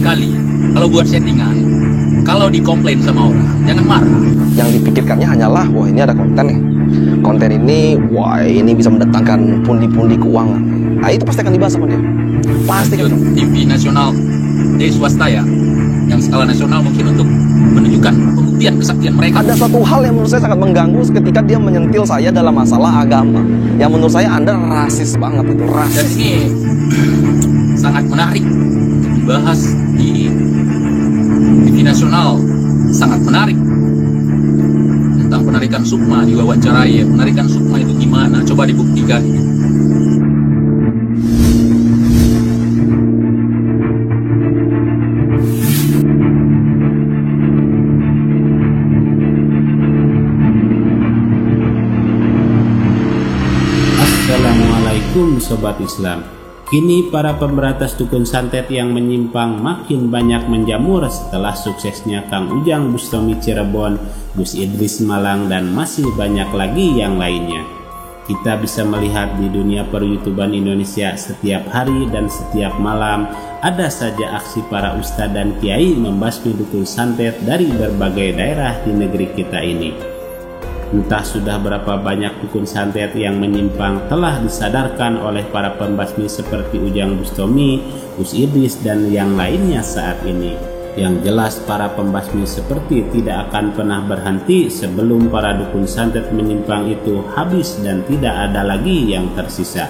Kali kalau buat settingan, kalau dikomplain sama orang, jangan marah. Yang dipikirkannya hanyalah, wah ini ada konten nih. Konten ini, wah ini bisa mendatangkan pundi-pundi keuangan. Nah itu pasti akan dibahas sama dia. Pasti kan. TV nasional, swasta ya, yang skala nasional mungkin untuk menunjukkan pembuktian kesaktian mereka. Ada satu hal yang menurut saya sangat mengganggu ketika dia menyentil saya dalam masalah agama. Yang menurut saya Anda rasis banget itu, rasis. Dan ini sangat menarik dibahas di TV nasional, sangat menarik tentang penarikan sukma, diwawancarai. Penarikan sukma itu gimana? Coba dibuktikan. Assalamualaikum Sobat Islam. Kini para pemberantas dukun santet yang menyimpang makin banyak menjamur setelah suksesnya Kang Ujang Bustami Cirebon, Gus Idris Malang, dan masih banyak lagi yang lainnya. Kita bisa melihat di dunia per-YouTuban Indonesia setiap hari dan setiap malam ada saja aksi para ustadz dan kiai membasmi dukun santet dari berbagai daerah di negeri kita ini. Entah sudah berapa banyak dukun santet yang menyimpang telah disadarkan oleh para pembasmi seperti Ujang Bustami, Gus Idris, dan yang lainnya saat ini. Yang jelas para pembasmi seperti tidak akan pernah berhenti sebelum para dukun santet menyimpang itu habis dan tidak ada lagi yang tersisa.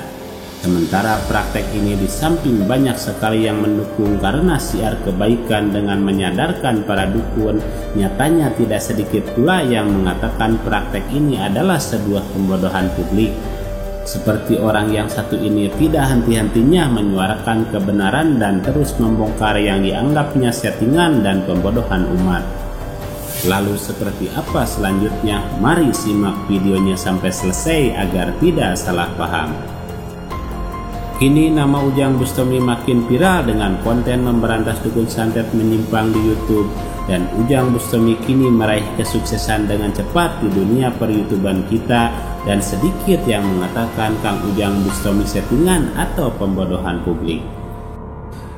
Sementara praktek ini di samping banyak sekali yang mendukung karena siar kebaikan dengan menyadarkan para dukun, nyatanya tidak sedikit pula yang mengatakan praktek ini adalah sebuah pembodohan publik. Seperti orang yang satu ini tidak henti-hentinya menyuarakan kebenaran dan terus membongkar yang dianggapnya settingan dan pembodohan umat. Lalu seperti apa selanjutnya? Mari simak videonya sampai selesai agar tidak salah paham. Kini nama Ujang Bustami makin viral dengan konten memberantas dukun santet menyimpang di YouTube, dan Ujang Bustami kini meraih kesuksesan dengan cepat di dunia per-YouTuban kita, dan sedikit yang mengatakan Kang Ujang Bustami settingan atau pembodohan publik.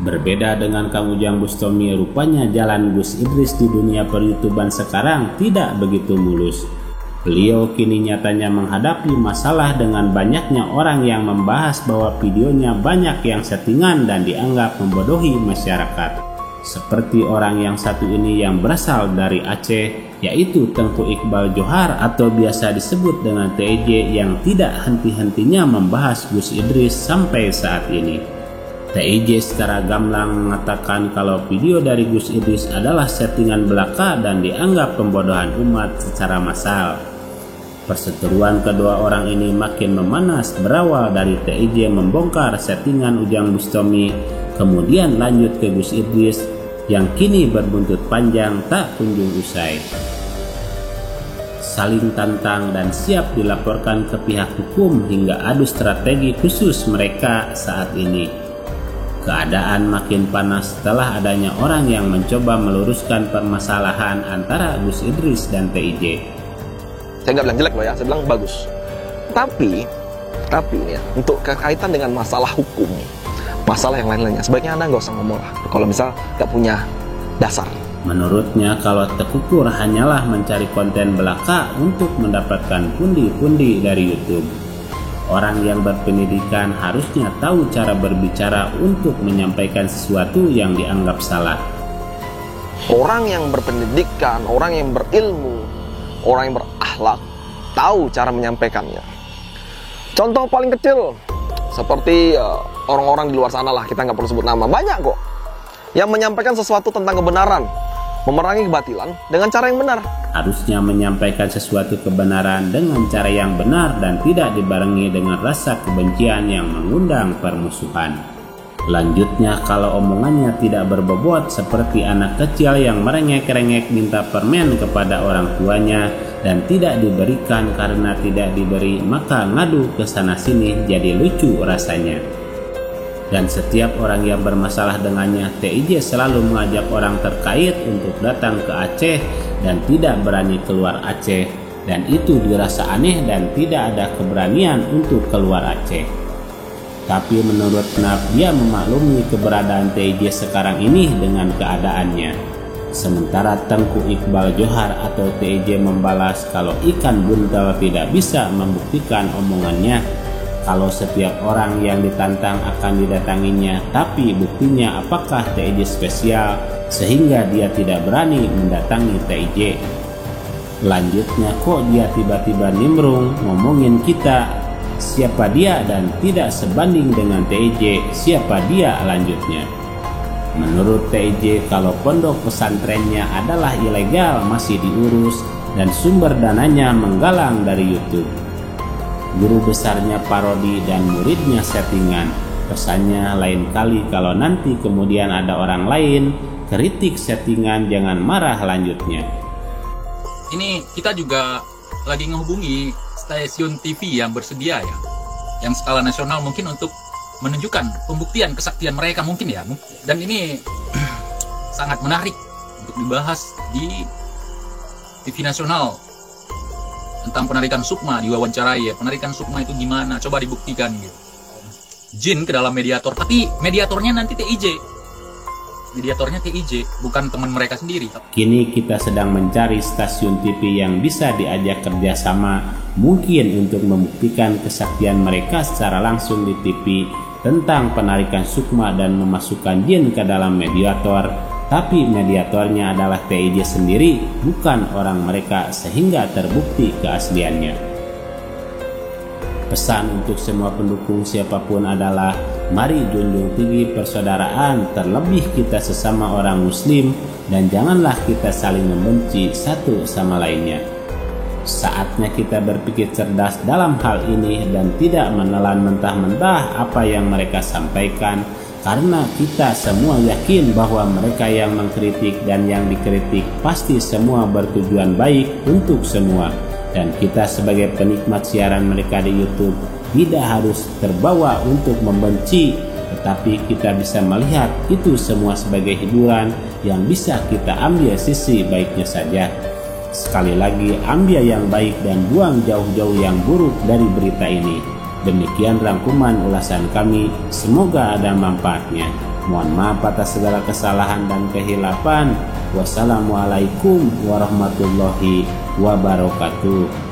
Berbeda dengan Kang Ujang Bustami, rupanya jalan Gus Idris di dunia per-YouTuban sekarang tidak begitu mulus. Beliau kini nyatanya menghadapi masalah dengan banyaknya orang yang membahas bahwa videonya banyak yang settingan dan dianggap membodohi masyarakat. Seperti orang yang satu ini yang berasal dari Aceh, yaitu Tengku Iqbal Johar atau biasa disebut dengan TIJ, yang tidak henti-hentinya membahas Gus Idris sampai saat ini. TIJ secara gamblang mengatakan kalau video dari Gus Idris adalah settingan belaka dan dianggap pembodohan umat secara massal. Perseteruan kedua orang ini makin memanas, berawal dari TIJ membongkar settingan Ujang Bustami, kemudian lanjut ke Gus Idris yang kini berbuntut panjang tak kunjung usai. Saling tantang dan siap dilaporkan ke pihak hukum hingga adu strategi khusus mereka saat ini. Keadaan makin panas setelah adanya orang yang mencoba meluruskan permasalahan antara Gus Idris dan TIJ. Saya nggak bilang jelek loh ya, saya bilang bagus. Tapi ya, untuk kaitan dengan masalah hukum, masalah yang lain-lainnya, sebaiknya Anda nggak usah ngomong lah. Kalau misal nggak punya dasar. Menurutnya kalau tekukur hanyalah mencari konten belaka untuk mendapatkan pundi-pundi dari YouTube. Orang yang berpendidikan harusnya tahu cara berbicara untuk menyampaikan sesuatu yang dianggap salah. Orang yang berpendidikan, orang yang berilmu, orang yang berakhlak, tahu cara menyampaikannya. Contoh paling kecil, seperti orang-orang di luar sana lah, kita nggak perlu sebut nama, banyak kok yang menyampaikan sesuatu tentang kebenaran, memerangi kebatilan dengan cara yang benar. Harusnya menyampaikan sesuatu kebenaran dengan cara yang benar dan tidak dibarengi dengan rasa kebencian yang mengundang permusuhan. Lanjutnya, kalau omongannya tidak berbobot seperti anak kecil yang merengek-rengek minta permen kepada orang tuanya dan tidak diberikan karena tidak diberi, maka ngadu ke sana sini jadi lucu rasanya. Dan setiap orang yang bermasalah dengannya, TIJ selalu mengajak orang terkait untuk datang ke Aceh dan tidak berani keluar Aceh. Dan itu dirasa aneh dan tidak ada keberanian untuk keluar Aceh. Tapi menurut Naf, dia memaklumi keberadaan TIJ sekarang ini dengan keadaannya. Sementara Tengku Iqbal Johar atau TIJ membalas kalau ikan buntal tidak bisa membuktikan omongannya. Kalau setiap orang yang ditantang akan didatanginya, tapi buktinya apakah TIJ spesial sehingga dia tidak berani mendatangi TIJ. Lanjutnya, kok dia tiba-tiba nimbrung ngomongin kita, siapa dia dan tidak sebanding dengan TIJ, siapa dia lanjutnya. Menurut TIJ, kalau pondok pesantrennya adalah ilegal masih diurus dan sumber dananya menggalang dari YouTube. Guru besarnya parodi dan muridnya settingan. Pesannya lain kali kalau nanti kemudian ada orang lain kritik settingan jangan marah lanjutnya. Ini kita juga lagi menghubungi stasiun TV yang bersedia ya, yang skala nasional mungkin untuk menunjukkan pembuktian kesaktian mereka mungkin ya. Dan ini sangat menarik untuk dibahas di TV nasional tentang penarikan sukma, diwawancarai ya. Penarikan sukma itu gimana? Coba dibuktikan gitu. Jin ke dalam mediator, tapi mediatornya nanti TIJ. Mediatornya TIJ, bukan teman mereka sendiri. Kini kita sedang mencari stasiun TV yang bisa diajak kerjasama, mungkin untuk membuktikan kesaktian mereka secara langsung di TV tentang penarikan sukma dan memasukkan jin ke dalam mediator. Tapi mediatornya adalah TIJ sendiri, bukan orang mereka, sehingga terbukti keasliannya. Pesan untuk semua pendukung siapapun adalah, mari junjung tinggi persaudaraan, terlebih kita sesama orang muslim, dan janganlah kita saling membenci satu sama lainnya. Saatnya kita berpikir cerdas dalam hal ini dan tidak menelan mentah-mentah apa yang mereka sampaikan, karena kita semua yakin bahwa mereka yang mengkritik dan yang dikritik pasti semua bertujuan baik untuk semua. Dan kita sebagai penikmat siaran mereka di YouTube tidak harus terbawa untuk membenci, tetapi kita bisa melihat itu semua sebagai hiburan yang bisa kita ambil sisi baiknya saja. Sekali lagi, ambil yang baik dan buang jauh-jauh yang buruk dari berita ini. Demikian rangkuman ulasan kami, semoga ada manfaatnya. Mohon maaf atas segala kesalahan dan kehilafan. Wassalamualaikum warahmatullahi wabarakatuh.